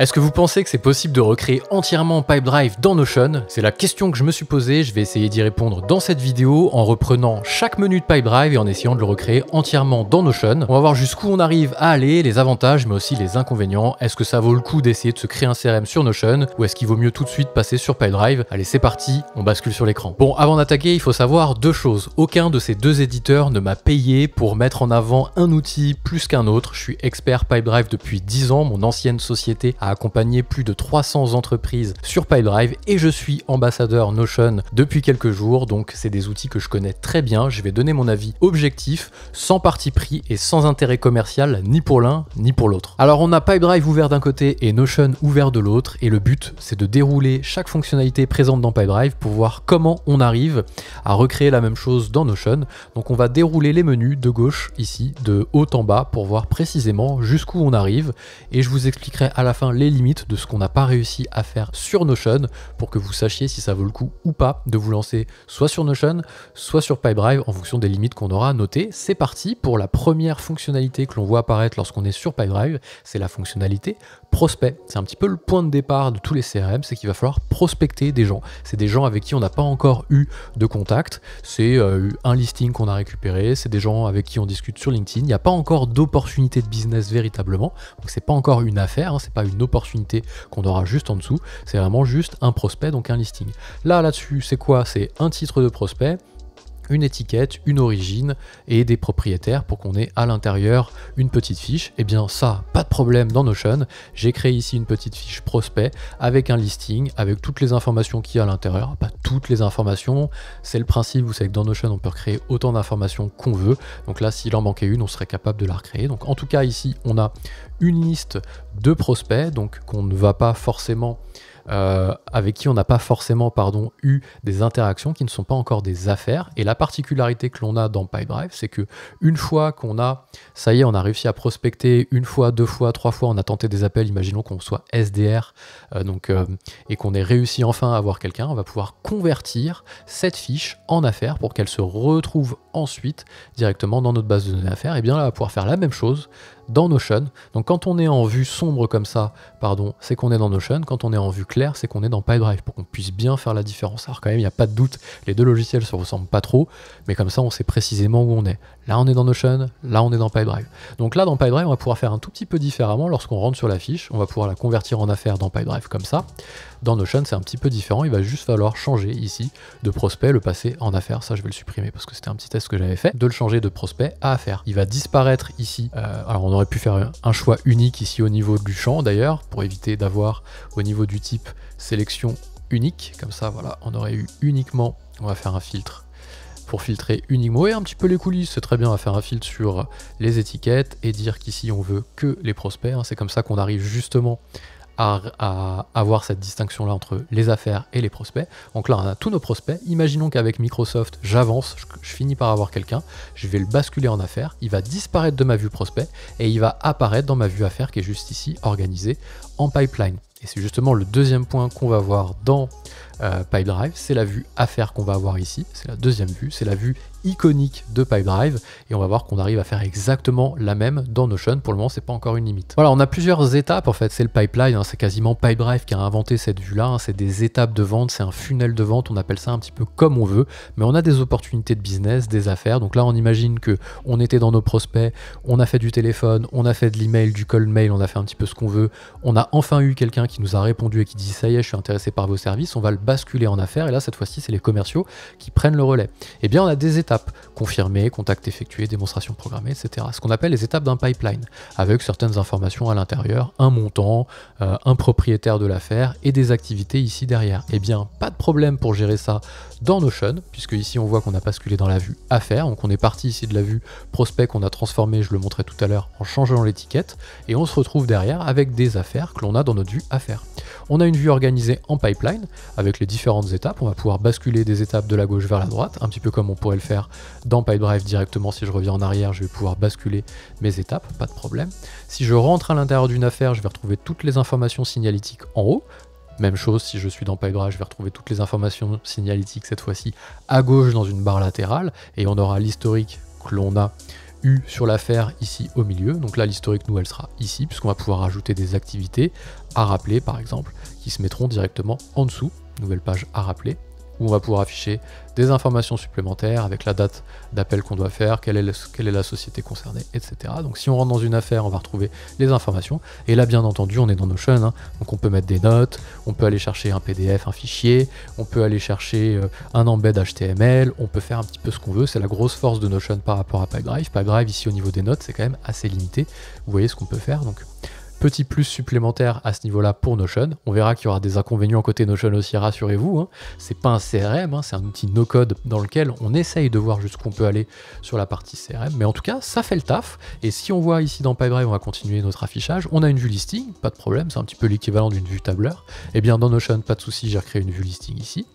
Est-ce que vous pensez que c'est possible de recréer entièrement Pipedrive dans Notion? C'est la question que je me suis posée, je vais essayer d'y répondre dans cette vidéo en reprenant chaque menu de Pipedrive et en essayant de le recréer entièrement dans Notion. On va voir jusqu'où on arrive à aller, les avantages mais aussi les inconvénients. Est-ce que ça vaut le coup d'essayer de se créer un CRM sur Notion ou est-ce qu'il vaut mieux tout de suite passer sur Pipedrive? Allez, c'est parti, on bascule sur l'écran. Bon, avant d'attaquer, il faut savoir deux choses. Aucun de ces deux éditeurs ne m'a payé pour mettre en avant un outil plus qu'un autre. Je suis expert Pipedrive depuis 10 ans, mon ancienne société a accompagné plus de 300 entreprises sur Pipedrive et je suis ambassadeur Notion depuis quelques jours, donc c'est des outils que je connais très bien. Je vais donner mon avis objectif, sans parti pris et sans intérêt commercial ni pour l'un ni pour l'autre. Alors on a Pipedrive ouvert d'un côté et Notion ouvert de l'autre et le but c'est de dérouler chaque fonctionnalité présente dans Pipedrive pour voir comment on arrive à recréer la même chose dans Notion. Donc on va dérouler les menus de gauche ici, de haut en bas pour voir précisément jusqu'où on arrive et je vous expliquerai à la fin les limites de ce qu'on n'a pas réussi à faire sur Notion pour que vous sachiez si ça vaut le coup ou pas de vous lancer soit sur Notion, soit sur Pipedrive en fonction des limites qu'on aura notées. C'est parti pour la première fonctionnalité que l'on voit apparaître lorsqu'on est sur Pipedrive, c'est la fonctionnalité prospect. C'est un petit peu le point de départ de tous les CRM, c'est qu'il va falloir prospecter des gens. C'est des gens avec qui on n'a pas encore eu de contact, c'est un listing qu'on a récupéré, c'est des gens avec qui on discute sur LinkedIn, il n'y a pas encore d'opportunité de business véritablement, donc c'est pas encore une affaire, c'est pas une opportunité qu'on aura juste en dessous, c'est vraiment juste un prospect, donc un listing. Là-dessus, c'est quoi? C'est un titre de prospect, une étiquette, une origine et des propriétaires pour qu'on ait à l'intérieur une petite fiche. Et bien ça, pas de problème dans Notion. J'ai créé ici une petite fiche prospect avec un listing, avec toutes les informations qu'il y a à l'intérieur. Pas toutes les informations, c'est le principe, vous savez que dans Notion on peut recréer autant d'informations qu'on veut. Donc là, s'il en manquait une, on serait capable de la recréer. Donc en tout cas ici, on a une liste de prospects, donc qu'on ne va pas forcément... avec qui on n'a pas forcément eu des interactions, qui ne sont pas encore des affaires. Et la particularité que l'on a dans Pipedrive, c'est que une fois qu'on a, ça y est, on a réussi à prospecter une fois, deux fois, trois fois, on a tenté des appels, imaginons qu'on soit SDR, et qu'on ait réussi enfin à avoir quelqu'un, on va pouvoir convertir cette fiche en affaires pour qu'elle se retrouve ensuite directement dans notre base de données affaires. Et bien là, on va pouvoir faire la même chose dans Notion. Donc quand on est en vue sombre comme ça, c'est qu'on est dans Notion. Quand on est en vue claire, c'est qu'on est dans Pipedrive pour qu'on puisse bien faire la différence. Alors quand même, il n'y a pas de doute, les deux logiciels se ressemblent pas trop, mais comme ça, on sait précisément où on est. Là, on est dans Notion, là, on est dans Pipedrive. Donc là, dans Pipedrive, on va pouvoir faire un tout petit peu différemment lorsqu'on rentre sur la fiche. On va pouvoir la convertir en affaires dans Pipedrive comme ça. Dans Notion, c'est un petit peu différent. Il va juste falloir changer ici de prospect, le passer en affaires. Ça, je vais le supprimer parce que c'était un petit test que j'avais fait, de le changer de prospect à affaires. Il va disparaître ici. Alors, on aurait pu faire un choix unique ici au niveau du champ d'ailleurs, pour éviter d'avoir au niveau du type sélection unique. Comme ça, voilà, on aurait eu uniquement, on va faire un filtre pour filtrer uniquement, et un petit peu les coulisses, c'est très bien, on va faire un filtre sur les étiquettes et dire qu'ici on veut que les prospects. C'est comme ça qu'on arrive justement à avoir cette distinction là entre les affaires et les prospects. Donc là on a tous nos prospects, imaginons qu'avec Microsoft j'avance, je finis par avoir quelqu'un, je vais le basculer en affaires, il va disparaître de ma vue prospect et il va apparaître dans ma vue affaires qui est juste ici organisée en pipeline. Et c'est justement le deuxième point qu'on va voir dans Pipedrive, c'est la vue affaires qu'on va avoir ici, c'est la deuxième vue, c'est la vue iconique de Pipedrive et on va voir qu'on arrive à faire exactement la même dans Notion. Pour le moment, c'est pas encore une limite. Voilà, on a plusieurs étapes en fait, c'est le pipeline, c'est quasiment Pipedrive qui a inventé cette vue-là, c'est des étapes de vente, c'est un funnel de vente, on appelle ça un petit peu comme on veut, mais on a des opportunités de business, des affaires. Donc là, on imagine que on était dans nos prospects, on a fait du téléphone, on a fait de l'email, du cold mail, on a fait un petit peu ce qu'on veut, on a enfin eu quelqu'un qui nous a répondu et qui dit ça y est, je suis intéressé par vos services, on va le basculer en affaires et là, cette fois-ci, c'est les commerciaux qui prennent le relais. Et bien, on a des étapes. Confirmer, contact effectué, démonstration programmée, etc. Ce qu'on appelle les étapes d'un pipeline, avec certaines informations à l'intérieur, un montant, un propriétaire de l'affaire et des activités ici derrière. Eh bien, pas de problème pour gérer ça dans Notion, puisque ici on voit qu'on a basculé dans la vue affaires, donc on est parti ici de la vue prospect qu'on a transformé, je le montrais tout à l'heure, en changeant l'étiquette, et on se retrouve derrière avec des affaires que l'on a dans notre vue affaires. On a une vue organisée en pipeline, avec les différentes étapes, on va pouvoir basculer des étapes de la gauche vers la droite, un petit peu comme on pourrait le faire dans Pipedrive directement. Si je reviens en arrière, je vais pouvoir basculer mes étapes, pas de problème. Si je rentre à l'intérieur d'une affaire, je vais retrouver toutes les informations signalétiques en haut. Même chose, si je suis dans Pipedrive, je vais retrouver toutes les informations signalétiques cette fois-ci à gauche dans une barre latérale, et on aura l'historique que l'on a U sur l'affaire ici au milieu. Donc là, l'historique, nous, elle sera ici, puisqu'on va pouvoir ajouter des activités à rappeler, par exemple, qui se mettront directement en dessous. Nouvelle page à rappeler, où on va pouvoir afficher des informations supplémentaires avec la date d'appel qu'on doit faire, quelle est la société concernée, etc. Donc si on rentre dans une affaire, on va retrouver les informations. Et là, bien entendu, on est dans Notion, hein, donc on peut mettre des notes, on peut aller chercher un PDF, un fichier, on peut aller chercher un embed HTML, on peut faire un petit peu ce qu'on veut. C'est la grosse force de Notion par rapport à Pipedrive. Pipedrive, ici, au niveau des notes, c'est quand même assez limité. Vous voyez ce qu'on peut faire. Donc, petit plus supplémentaire à ce niveau-là pour Notion. On verra qu'il y aura des inconvénients côté Notion aussi, rassurez-vous. Hein. C'est pas un CRM, hein, c'est un outil no-code dans lequel on essaye de voir jusqu'où on peut aller sur la partie CRM. Mais en tout cas, ça fait le taf. Et si on voit ici dans Pipedrive, on va continuer notre affichage. On a une vue listing, pas de problème, c'est un petit peu l'équivalent d'une vue tableur. Et bien dans Notion, pas de souci, j'ai recréé une vue listing ici.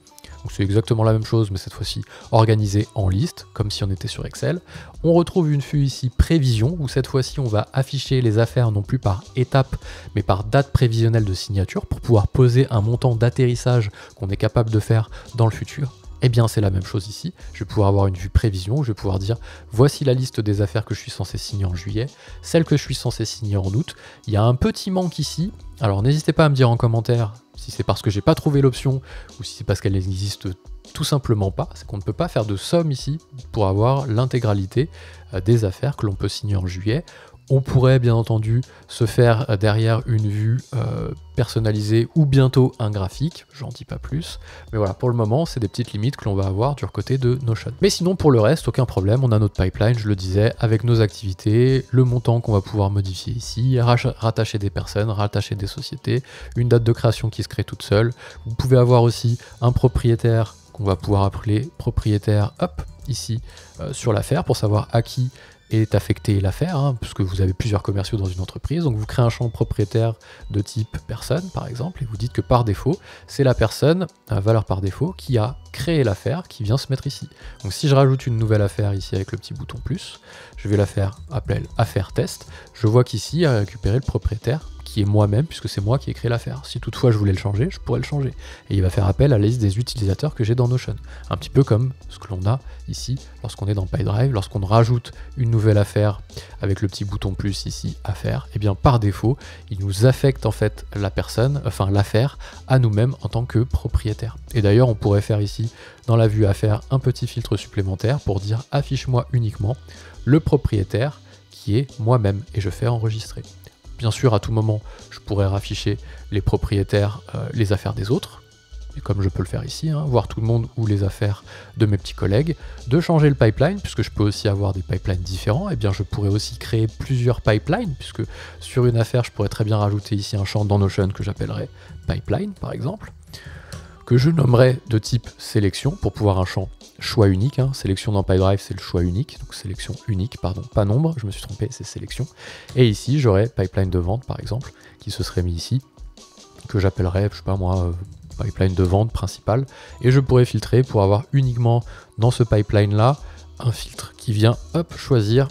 Donc c'est exactement la même chose, mais cette fois-ci organisée en liste, comme si on était sur Excel. On retrouve une vue ici prévision, où cette fois-ci on va afficher les affaires non plus par étape, mais par date prévisionnelle de signature, pour pouvoir poser un montant d'atterrissage qu'on est capable de faire dans le futur. Eh bien c'est la même chose ici, je vais pouvoir avoir une vue prévision, où je vais pouvoir dire voici la liste des affaires que je suis censé signer en juillet, celles que je suis censé signer en août. Il y a un petit manque ici, alors n'hésitez pas à me dire en commentaire si c'est parce que j'ai pas trouvé l'option ou si c'est parce qu'elle n'existe tout simplement pas, c'est qu'on ne peut pas faire de somme ici pour avoir l'intégralité des affaires que l'on peut signer en juillet. On pourrait bien entendu se faire derrière une vue personnalisée ou bientôt un graphique, j'en dis pas plus. Mais voilà, pour le moment, c'est des petites limites que l'on va avoir du côté de Notion. Mais sinon, pour le reste, aucun problème, on a notre pipeline, je le disais, avec nos activités, le montant qu'on va pouvoir modifier ici, rattacher des personnes, rattacher des sociétés, une date de création qui se crée toute seule. Vous pouvez avoir aussi un propriétaire qu'on va pouvoir appeler propriétaire, hop, ici, sur l'affaire, pour savoir à qui est affectée l'affaire, hein, puisque vous avez plusieurs commerciaux dans une entreprise, donc vous créez un champ propriétaire de type personne par exemple, et vous dites que par défaut, c'est la personne, valeur par défaut, qui a créé l'affaire, qui vient se mettre ici. Donc si je rajoute une nouvelle affaire ici avec le petit bouton plus, je vais la faire appeler affaire test, je vois qu'ici, il a récupéré le propriétaire, qui est moi-même, puisque c'est moi qui ai créé l'affaire. Si toutefois je voulais le changer, je pourrais le changer. Et il va faire appel à la liste des utilisateurs que j'ai dans Notion. Un petit peu comme ce que l'on a ici, lorsqu'on est dans Pipedrive, lorsqu'on rajoute une nouvelle affaire avec le petit bouton plus ici, affaire, et bien par défaut, il nous affecte en fait la personne, enfin l'affaire, à nous-mêmes en tant que propriétaire. Et d'ailleurs, on pourrait faire ici, dans la vue affaire, un petit filtre supplémentaire pour dire affiche-moi uniquement le propriétaire qui est moi-même, et je fais enregistrer. Bien sûr, à tout moment, je pourrais rafficher les propriétaires, les affaires des autres, et comme je peux le faire ici, hein, voir tout le monde ou les affaires de mes petits collègues, de changer le pipeline, puisque je peux aussi avoir des pipelines différents, et bien je pourrais aussi créer plusieurs pipelines, puisque sur une affaire, je pourrais très bien rajouter ici un champ dans Notion que j'appellerais pipeline, par exemple, que je nommerais de type sélection, pour pouvoir un champ choix unique, hein. Sélection dans Pipedrive, c'est le choix unique, donc sélection unique, pardon, pas nombre, je me suis trompé, c'est sélection. Et ici, j'aurais pipeline de vente, par exemple, qui se serait mis ici, que j'appellerais, je sais pas moi, pipeline de vente principal, et je pourrais filtrer pour avoir uniquement dans ce pipeline-là, un filtre qui vient, hop, choisir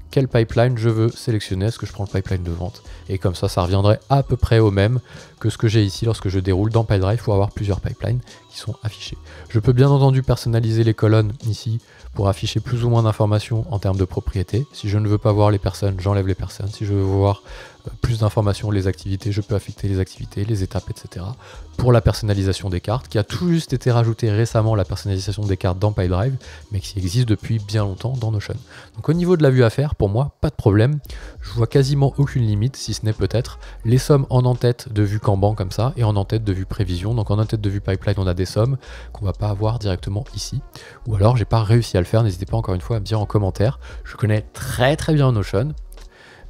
quel pipeline je veux sélectionner, est-ce que je prends le pipeline de vente, et comme ça, ça reviendrait à peu près au même que ce que j'ai ici lorsque je déroule dans Pipedrive pour avoir plusieurs pipelines qui sont affichés. Je peux bien entendu personnaliser les colonnes ici pour afficher plus ou moins d'informations en termes de propriété. Si je ne veux pas voir les personnes, j'enlève les personnes. Si je veux voir plus d'informations, les activités, je peux affecter les activités, les étapes, etc. Pour la personnalisation des cartes, qui a tout juste été rajouté récemment, la personnalisation des cartes dans Pipedrive, mais qui existe depuis bien longtemps dans Notion. Donc au niveau de la vue à faire, pour moi, pas de problème. Je vois quasiment aucune limite, si ce n'est peut-être les sommes en en-tête de vue Kanban comme ça, et en en-tête de vue prévision. Donc en en-tête de vue pipeline, on a des sommes qu'on va pas avoir directement ici. Ou alors j'ai pas réussi à le faire, n'hésitez pas encore une fois à me dire en commentaire. Je connais très bien Notion,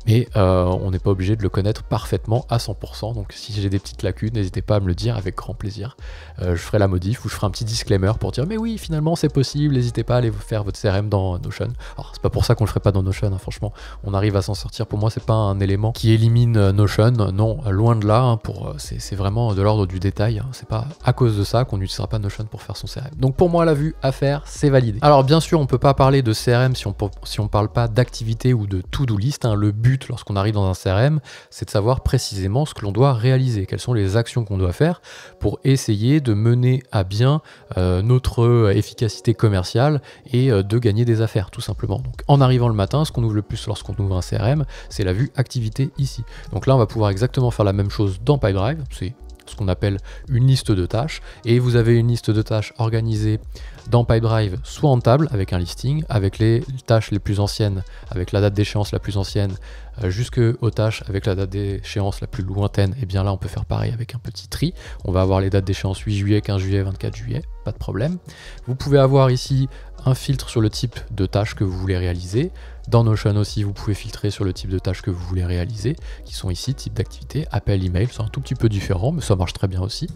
mais on n'est pas obligé de le connaître parfaitement à 100%, donc si j'ai des petites lacunes, n'hésitez pas à me le dire avec grand plaisir. Je ferai la modif ou je ferai un petit disclaimer pour dire mais oui, finalement c'est possible, n'hésitez pas à aller faire votre CRM dans Notion. Alors c'est pas pour ça qu'on le ferait pas dans Notion, hein, franchement, on arrive à s'en sortir. Pour moi c'est pas un élément qui élimine Notion, non, loin de là, hein, c'est vraiment de l'ordre du détail, hein, c'est pas à cause de ça qu'on n'utilisera pas Notion pour faire son CRM. Donc pour moi la vue à faire, c'est validé. Alors bien sûr on peut pas parler de CRM si on parle pas d'activité ou de to-do list, hein. Le but but lorsqu'on arrive dans un CRM, c'est de savoir précisément ce que l'on doit réaliser, quelles sont les actions qu'on doit faire pour essayer de mener à bien notre efficacité commerciale et de gagner des affaires, tout simplement. Donc en arrivant le matin, ce qu'on ouvre le plus lorsqu'on ouvre un CRM, c'est la vue activité ici. Donc là, on va pouvoir exactement faire la même chose dans Pipedrive, c'est ce qu'on appelle une liste de tâches, et vous avez une liste de tâches organisée dans Pipedrive, soit en table avec un listing, avec les tâches les plus anciennes, avec la date d'échéance la plus ancienne, jusqu'aux tâches avec la date d'échéance la plus lointaine. Et bien là on peut faire pareil avec un petit tri, on va avoir les dates d'échéance 8 juillet, 15 juillet, 24 juillet, pas de problème. Vous pouvez avoir ici un filtre sur le type de tâches que vous voulez réaliser. Dans Notion aussi, vous pouvez filtrer sur le type de tâches que vous voulez réaliser, qui sont ici, type d'activité, appel, email, c'est un tout petit peu différent, mais ça marche très bien aussi.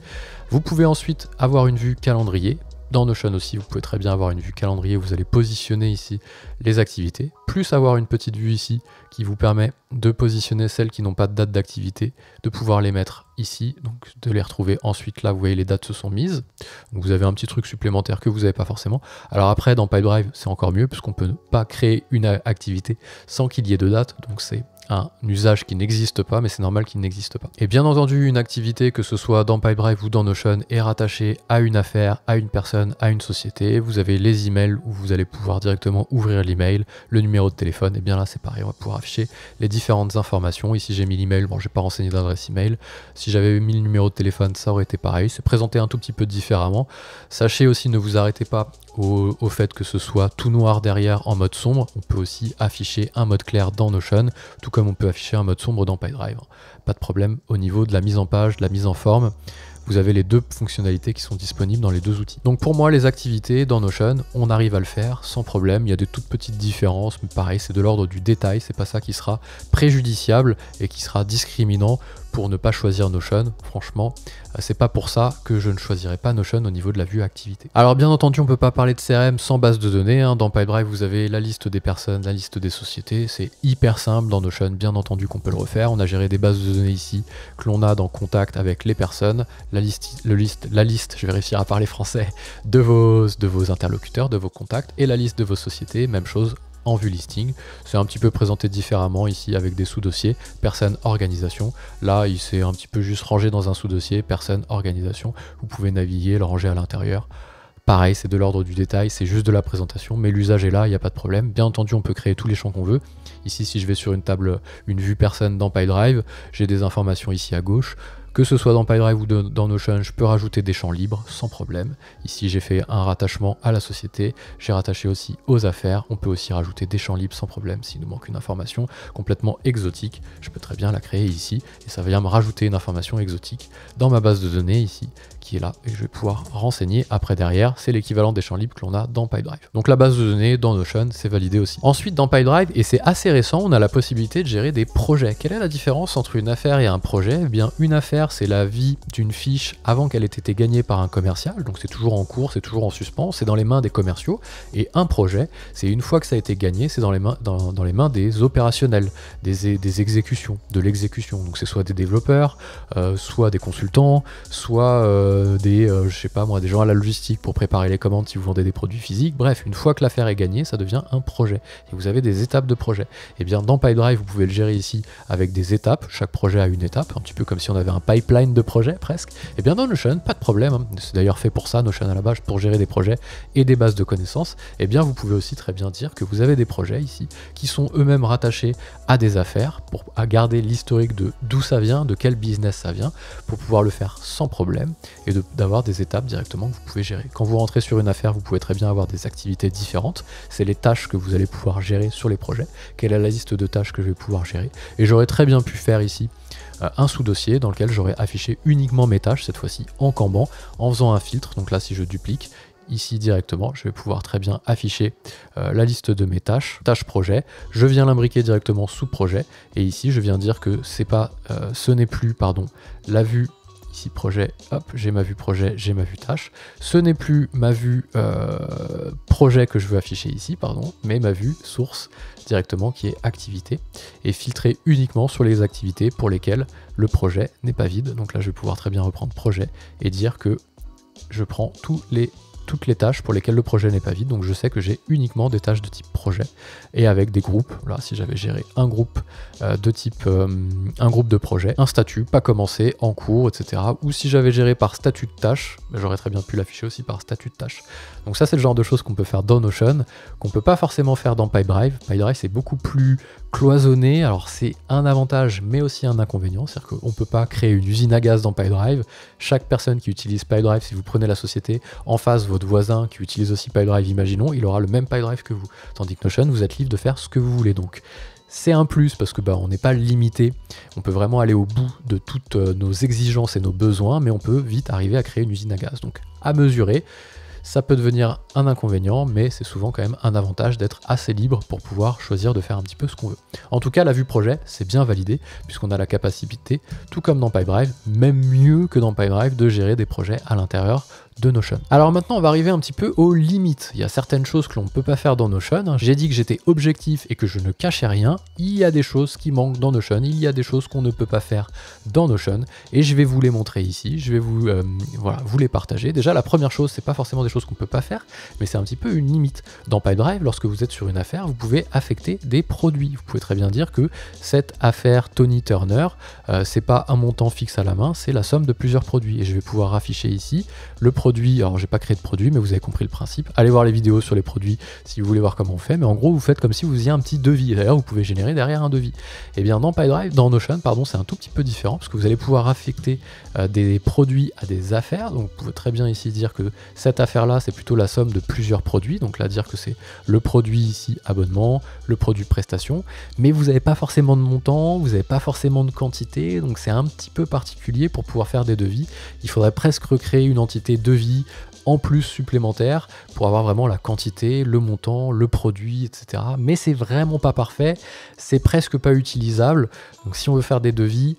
Vous pouvez ensuite avoir une vue calendrier. Dans Notion aussi, vous pouvez très bien avoir une vue calendrier, vous allez positionner ici les activités, plus avoir une petite vue ici qui vous permet de positionner celles qui n'ont pas de date d'activité, de pouvoir les mettre ici, donc de les retrouver ensuite là, vous voyez les dates se sont mises. Donc vous avez un petit truc supplémentaire que vous n'avez pas forcément. Alors après, dans Pipedrive, c'est encore mieux, puisqu'on ne peut pas créer une activité sans qu'il y ait de date, donc c'est un usage qui n'existe pas, mais c'est normal qu'il n'existe pas. Et bien entendu, une activité, que ce soit dans Pipedrive ou dans Notion, est rattachée à une affaire, à une personne, à une société. Vous avez les emails où vous allez pouvoir directement ouvrir l'email, le numéro de téléphone, et bien là c'est pareil, on va pouvoir afficher les différentes informations. Ici j'ai mis l'email, bon j'ai pas renseigné d'adresse email. Si j'avais mis le numéro de téléphone, ça aurait été pareil. C'est présenté un tout petit peu différemment. Sachez aussi, ne vous arrêtez pas au fait que ce soit tout noir derrière en mode sombre. On peut aussi afficher un mode clair dans Notion, tout comme on peut afficher un mode sombre dans Pipedrive. Pas de problème au niveau de la mise en page, de la mise en forme. Vous avez les deux fonctionnalités qui sont disponibles dans les deux outils. Donc pour moi, les activités dans Notion, on arrive à le faire sans problème. Il y a des toutes petites différences, mais pareil, c'est de l'ordre du détail. C'est pas ça qui sera préjudiciable et qui sera discriminant pour ne pas choisir Notion. Franchement, c'est pas pour ça que je ne choisirai pas Notion au niveau de la vue activité. Alors bien entendu, on peut pas parler de CRM sans base de données. Dans Pipedrive, vous avez la liste des personnes, la liste des sociétés. C'est hyper simple dans Notion, bien entendu qu'on peut le refaire. On a géré des bases de données ici que l'on a dans Contact avec les personnes. La liste, je vais réussir à parler français, de vos interlocuteurs, de vos contacts, et la liste de vos sociétés, même chose en vue listing. C'est un petit peu présenté différemment ici avec des sous-dossiers, personne, organisation. Là, il s'est un petit peu juste rangé dans un sous-dossier, personne, organisation. Vous pouvez naviguer, le ranger à l'intérieur. Pareil, c'est de l'ordre du détail, c'est juste de la présentation, mais l'usage est là, il n'y a pas de problème. Bien entendu, on peut créer tous les champs qu'on veut. Ici, si je vais sur une table, une vue personne dans Pipedrive, j'ai des informations ici à gauche. Que ce soit dans Pipedrive ou dans Notion, je peux rajouter des champs libres sans problème. Ici, j'ai fait un rattachement à la société. J'ai rattaché aussi aux affaires. On peut aussi rajouter des champs libres sans problème. S'il nous manque une information complètement exotique, je peux très bien la créer ici. Et ça vient me rajouter une information exotique dans ma base de données ici, qui est là. Et je vais pouvoir renseigner après derrière. C'est l'équivalent des champs libres que l'on a dans Pipedrive. Donc la base de données dans Notion, c'est validé aussi. Ensuite, dans Pipedrive, et c'est assez récent, on a la possibilité de gérer des projets. Quelle est la différence entre une affaire et un projet? Eh bien, une affaire, c'est la vie d'une fiche avant qu'elle ait été gagnée par un commercial, donc c'est toujours en cours, c'est toujours en suspens, c'est dans les mains des commerciaux. Et un projet, c'est une fois que ça a été gagné, c'est dans les mains des opérationnels, des exécutions, de l'exécution. Donc c'est soit des développeurs, soit des consultants, soit je sais pas moi, des gens à la logistique pour préparer les commandes si vous vendez des produits physiques. Bref, une fois que l'affaire est gagnée, ça devient un projet. Et vous avez des étapes de projet. Et bien dans Pipedrive, vous pouvez le gérer ici avec des étapes. Chaque projet a une étape, un petit peu comme si on avait un pipeline de projets presque. Et bien dans Notion, pas de problème. C'est d'ailleurs fait pour ça, Notion à la base, pour gérer des projets et des bases de connaissances. Et bien vous pouvez aussi très bien dire que vous avez des projets ici qui sont eux-mêmes rattachés à des affaires pour garder l'historique de d'où ça vient, de quel business ça vient, pour pouvoir le faire sans problème et d'avoir des étapes directement que vous pouvez gérer. Quand vous rentrez sur une affaire, vous pouvez très bien avoir des activités différentes. C'est les tâches que vous allez pouvoir gérer sur les projets. Quelle est la liste de tâches que je vais pouvoir gérer? Et j'aurais très bien pu faire ici un sous-dossier dans lequel j'aurais affiché uniquement mes tâches, cette fois-ci en Kanban, en faisant un filtre. Donc là, si je duplique, ici directement, je vais pouvoir très bien afficher la liste de mes tâches projet. Je viens l'imbriquer directement sous projet. Et ici, je viens dire que ce n'est plus la vue ici projet, hop, j'ai ma vue projet, j'ai ma vue tâche. Ce n'est plus ma vue projet que je veux afficher ici, mais ma vue source directement qui est activité et filtrer uniquement sur les activités pour lesquelles le projet n'est pas vide. Donc là, je vais pouvoir très bien reprendre projet et dire que je prends tous les toutes les tâches pour lesquelles le projet n'est pas vide. Donc je sais que j'ai uniquement des tâches de type projet et avec des groupes. Là, si j'avais géré un groupe de type un groupe de projet, un statut, pas commencé, en cours, etc. Ou si j'avais géré par statut de tâche, j'aurais très bien pu l'afficher aussi par statut de tâche. Donc ça, c'est le genre de choses qu'on peut faire dans Notion, qu'on peut pas forcément faire dans Pipedrive. Pipedrive, c'est beaucoup plus cloisonné. Alors c'est un avantage, mais aussi un inconvénient. C'est-à-dire qu'on peut pas créer une usine à gaz dans Pipedrive. Chaque personne qui utilise Pipedrive, si vous prenez la société en face, votre voisin qui utilise aussi Pipedrive, imaginons, il aura le même Pipedrive que vous. Tandis que Notion, vous êtes libre de faire ce que vous voulez. Donc c'est un plus parce que on n'est pas limité, on peut vraiment aller au bout de toutes nos exigences et nos besoins, mais on peut vite arriver à créer une usine à gaz. Donc à mesurer, ça peut devenir un inconvénient, mais c'est souvent quand même un avantage d'être assez libre pour pouvoir choisir de faire un petit peu ce qu'on veut. En tout cas, la vue projet, c'est bien validé, puisqu'on a la capacité, tout comme dans Pipedrive, même mieux que dans Pipedrive, de gérer des projets à l'intérieur de Notion. Alors maintenant, on va arriver un petit peu aux limites. Il y a certaines choses que l'on ne peut pas faire dans Notion. J'ai dit que j'étais objectif et que je ne cachais rien. Il y a des choses qui manquent dans Notion. Il y a des choses qu'on ne peut pas faire dans Notion. Et je vais vous les montrer ici. Je vais vous, vous les partager. Déjà, la première chose, c'est pas forcément des choses qu'on ne peut pas faire, mais c'est un petit peu une limite. Dans Pipedrive, lorsque vous êtes sur une affaire, vous pouvez affecter des produits. Vous pouvez très bien dire que cette affaire Tony Turner, c'est pas un montant fixe à la main, c'est la somme de plusieurs produits. Et je vais pouvoir afficher ici le produit. Alors j'ai pas créé de produit, mais vous avez compris le principe. Allez voir les vidéos sur les produits si vous voulez voir comment on fait, mais en gros vous faites comme si vous faisiez un petit devis. Et d'ailleurs vous pouvez générer derrière un devis. Et bien dans Pipedrive, dans Notion, pardon, c'est un tout petit peu différent parce que vous allez pouvoir affecter des produits à des affaires. Donc vous pouvez très bien ici dire que cette affaire là c'est plutôt la somme de plusieurs produits. Donc là dire que c'est le produit ici abonnement, le produit prestation, mais vous n'avez pas forcément de montant, vous n'avez pas forcément de quantité, donc c'est un petit peu particulier pour pouvoir faire des devis. Il faudrait presque recréer une entité devis en plus supplémentaire pour avoir vraiment la quantité, le montant, le produit, etc. Mais c'est vraiment pas parfait, c'est presque pas utilisable. Donc si on veut faire des devis,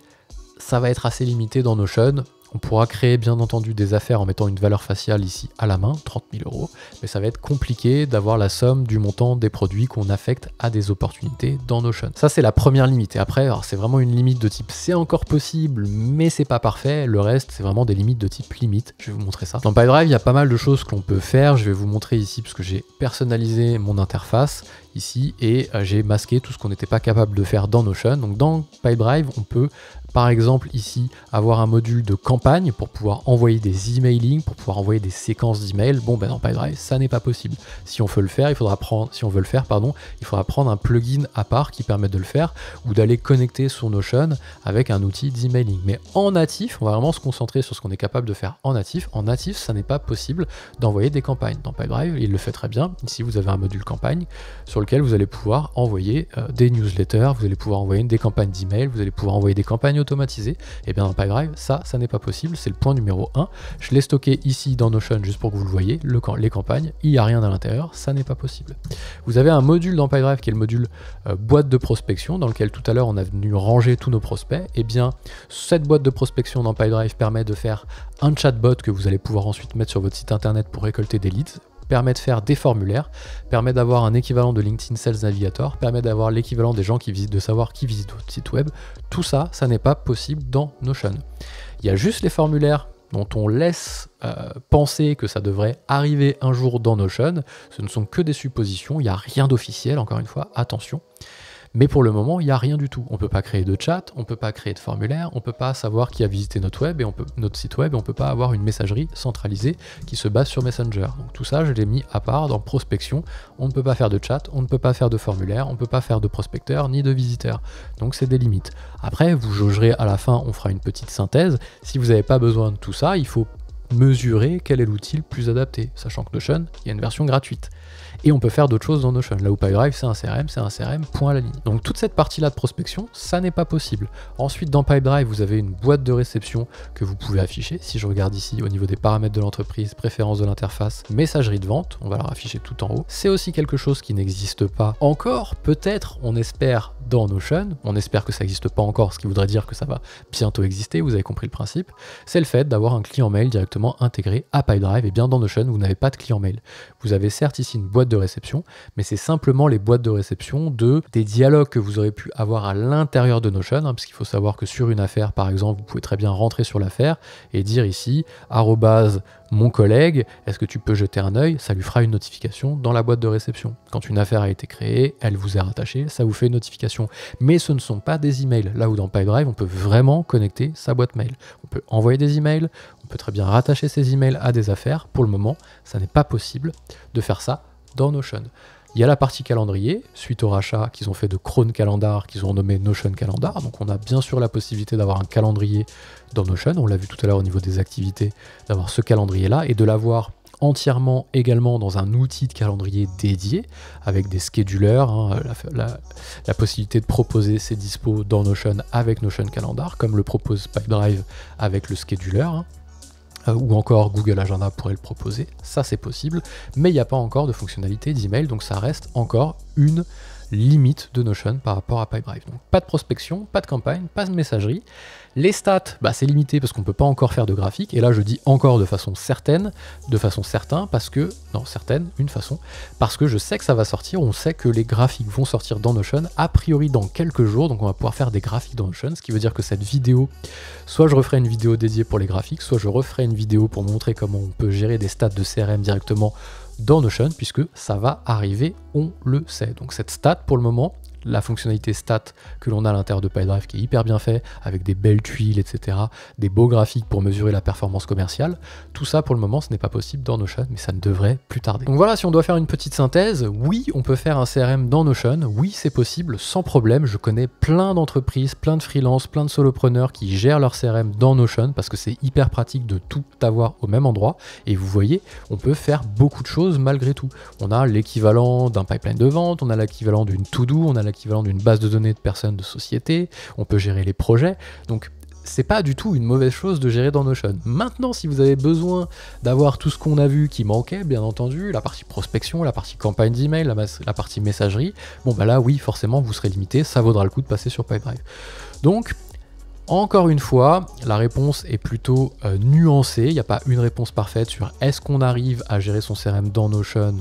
ça va être assez limité dans Notion. On pourra créer bien entendu des affaires en mettant une valeur faciale ici à la main, 30 000 €, mais ça va être compliqué d'avoir la somme du montant des produits qu'on affecte à des opportunités dans Notion. Ça c'est la première limite. Et après, c'est vraiment une limite de type c'est encore possible, mais c'est pas parfait. Le reste, c'est vraiment des limites de type limite. Je vais vous montrer ça. Dans Pipedrive, il y a pas mal de choses que l'on peut faire. Je vais vous montrer ici parce que j'ai personnalisé mon interface ici et j'ai masqué tout ce qu'on n'était pas capable de faire dans Notion. Donc dans Pipedrive, on peut par exemple ici avoir un module de campagne pour pouvoir envoyer des emailing, pour pouvoir envoyer des séquences d'emails. Bon dans Pipedrive, ça n'est pas possible. Si on veut le faire, il faudra prendre, il faudra prendre un plugin à part qui permet de le faire ou d'aller connecter sur Notion avec un outil d'emailing. Mais en natif, on va vraiment se concentrer sur ce qu'on est capable de faire en natif. En natif, ça n'est pas possible d'envoyer des campagnes. Dans Pipedrive, il le fait très bien. Ici, vous avez un module campagne sur lequel vous allez pouvoir envoyer des newsletters, vous allez pouvoir envoyer des campagnes d'email, vous allez pouvoir envoyer des campagnes automatisées. Et bien dans Pipedrive, ça n'est pas possible, c'est le point numéro 1. Je l'ai stocké ici dans Notion juste pour que vous le voyez, les campagnes, il n'y a rien à l'intérieur, ça n'est pas possible. Vous avez un module dans Pipedrive qui est le module boîte de prospection, dans lequel tout à l'heure on a venu ranger tous nos prospects. Et bien cette boîte de prospection dans Pipedrive permet de faire un chatbot que vous allez pouvoir ensuite mettre sur votre site internet pour récolter des leads, permet de faire des formulaires, permet d'avoir un équivalent de LinkedIn Sales Navigator, permet d'avoir l'équivalent des gens qui visitent, de savoir qui visite votre site web. Tout ça, ça n'est pas possible dans Notion. Il y a juste les formulaires dont on laisse penser que ça devrait arriver un jour dans Notion. Ce ne sont que des suppositions, il n'y a rien d'officiel, encore une fois, attention. Mais pour le moment, il n'y a rien du tout. On ne peut pas créer de chat, on ne peut pas créer de formulaire, on ne peut pas savoir qui a visité notre site web, et on ne peut pas avoir une messagerie centralisée qui se base sur Messenger. Donc tout ça, je l'ai mis à part dans prospection. On ne peut pas faire de chat, on ne peut pas faire de formulaire, on ne peut pas faire de prospecteur ni de visiteur. Donc c'est des limites. Après, vous jaugerez à la fin, on fera une petite synthèse. Si vous n'avez pas besoin de tout ça, il faut mesurer quel est l'outil le plus adapté, sachant que Notion, il y a une version gratuite. Et on peut faire d'autres choses dans Notion. Là où Pipedrive, c'est un CRM, point à la ligne. Donc toute cette partie-là de prospection, ça n'est pas possible. Ensuite, dans Pipedrive, vous avez une boîte de réception que vous pouvez afficher. Si je regarde ici, au niveau des paramètres de l'entreprise, préférences de l'interface, messagerie de vente, on va la afficher tout en haut. C'est aussi quelque chose qui n'existe pas encore. Peut-être, on espère, dans Notion. On espère que ça n'existe pas encore, ce qui voudrait dire que ça va bientôt exister. Vous avez compris le principe. C'est le fait d'avoir un client mail directement intégré à Pipedrive. Et bien dans Notion, vous n'avez pas de client mail. Vous avez certes ici une boîte de réception, mais c'est simplement les boîtes de réception des dialogues que vous aurez pu avoir à l'intérieur de Notion, parce qu'il faut savoir que sur une affaire, par exemple, vous pouvez très bien rentrer sur l'affaire et dire ici, mon collègue, est-ce que tu peux jeter un œil? Ça lui fera une notification dans la boîte de réception. Quand une affaire a été créée, elle vous est rattachée, ça vous fait une notification. Mais ce ne sont pas des emails. Là où dans Pipedrive, on peut vraiment connecter sa boîte mail. On peut envoyer des emails, on peut très bien rattacher ces emails à des affaires. Pour le moment, ça n'est pas possible de faire ça dans Notion. Il y a la partie calendrier, suite au rachat qu'ils ont fait de Chrome Calendar, qu'ils ont nommé Notion Calendar. Donc on a bien sûr la possibilité d'avoir un calendrier dans Notion. On l'a vu tout à l'heure au niveau des activités, d'avoir ce calendrier-là et de l'avoir entièrement également dans un outil de calendrier dédié avec des schedulers, hein, la possibilité de proposer ses dispos dans Notion avec Notion Calendar, comme le propose Pipedrive avec le scheduler. Hein. Ou encore Google Agenda pourrait le proposer, ça c'est possible, mais il n'y a pas encore de fonctionnalité d'email, donc ça reste encore une limite de Notion par rapport à Pipedrive. Donc pas de prospection, pas de campagne, pas de messagerie. Les stats, c'est limité parce qu'on ne peut pas encore faire de graphique, et là je dis encore de façon certaine, parce que je sais que ça va sortir, on sait que les graphiques vont sortir dans Notion, a priori dans quelques jours, donc on va pouvoir faire des graphiques dans Notion, ce qui veut dire que cette vidéo, soit je referai une vidéo dédiée pour les graphiques, soit je referai une vidéo pour montrer comment on peut gérer des stats de CRM directement dans Notion, puisque ça va arriver, on le sait. Donc cette stat, pour le moment, la fonctionnalité stat que l'on a à l'intérieur de Pipedrive qui est hyper bien fait, avec des belles tuiles, etc., des beaux graphiques pour mesurer la performance commerciale, tout ça pour le moment ce n'est pas possible dans Notion, mais ça ne devrait plus tarder. Donc voilà, si on doit faire une petite synthèse, oui, on peut faire un CRM dans Notion, oui, c'est possible, sans problème. Je connais plein d'entreprises, plein de freelances, plein de solopreneurs qui gèrent leur CRM dans Notion parce que c'est hyper pratique de tout avoir au même endroit, et vous voyez, on peut faire beaucoup de choses malgré tout. On a l'équivalent d'un pipeline de vente, on a l'équivalent d'une to-do, on a l'équivalent d'une base de données de personnes, de sociétés, on peut gérer les projets, donc c'est pas du tout une mauvaise chose de gérer dans Notion. Maintenant, si vous avez besoin d'avoir tout ce qu'on a vu qui manquait, bien entendu, la partie prospection, la partie campagne d'email, la partie messagerie, là oui, forcément vous serez limité, ça vaudra le coup de passer sur Pipedrive. Donc encore une fois, la réponse est plutôt nuancée, il n'y a pas une réponse parfaite sur est-ce qu'on arrive à gérer son CRM dans Notion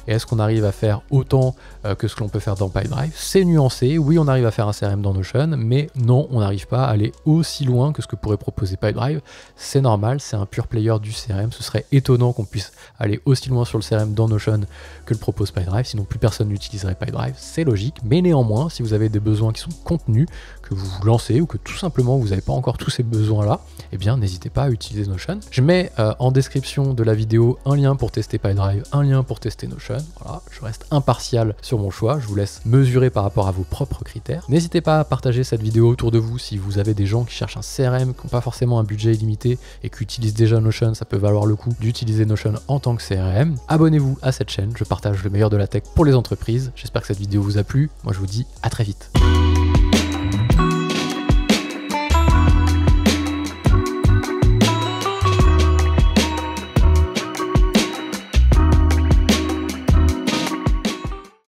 et est-ce qu'on arrive à faire autant que ce que l'on peut faire dans Pipedrive. C'est nuancé, oui on arrive à faire un CRM dans Notion, mais non, on n'arrive pas à aller aussi loin que ce que pourrait proposer Pipedrive. C'est normal, c'est un pur player du CRM, ce serait étonnant qu'on puisse aller aussi loin sur le CRM dans Notion que le propose Pipedrive, sinon plus personne n'utiliserait Pipedrive, c'est logique, mais néanmoins, si vous avez des besoins qui sont contenus, que vous vous lancez ou que tout simplement vous n'avez pas encore tous ces besoins-là, eh bien n'hésitez pas à utiliser Notion. Je mets en description de la vidéo un lien pour tester Pipedrive, un lien pour tester Notion. Voilà, je reste impartial sur mon choix, je vous laisse mesurer par rapport à vos propres critères. N'hésitez pas à partager cette vidéo autour de vous si vous avez des gens qui cherchent un CRM, qui n'ont pas forcément un budget illimité et qui utilisent déjà Notion, ça peut valoir le coup d'utiliser Notion en tant que CRM. Abonnez-vous à cette chaîne, je partage le meilleur de la tech pour les entreprises. J'espère que cette vidéo vous a plu. Moi je vous dis à très vite.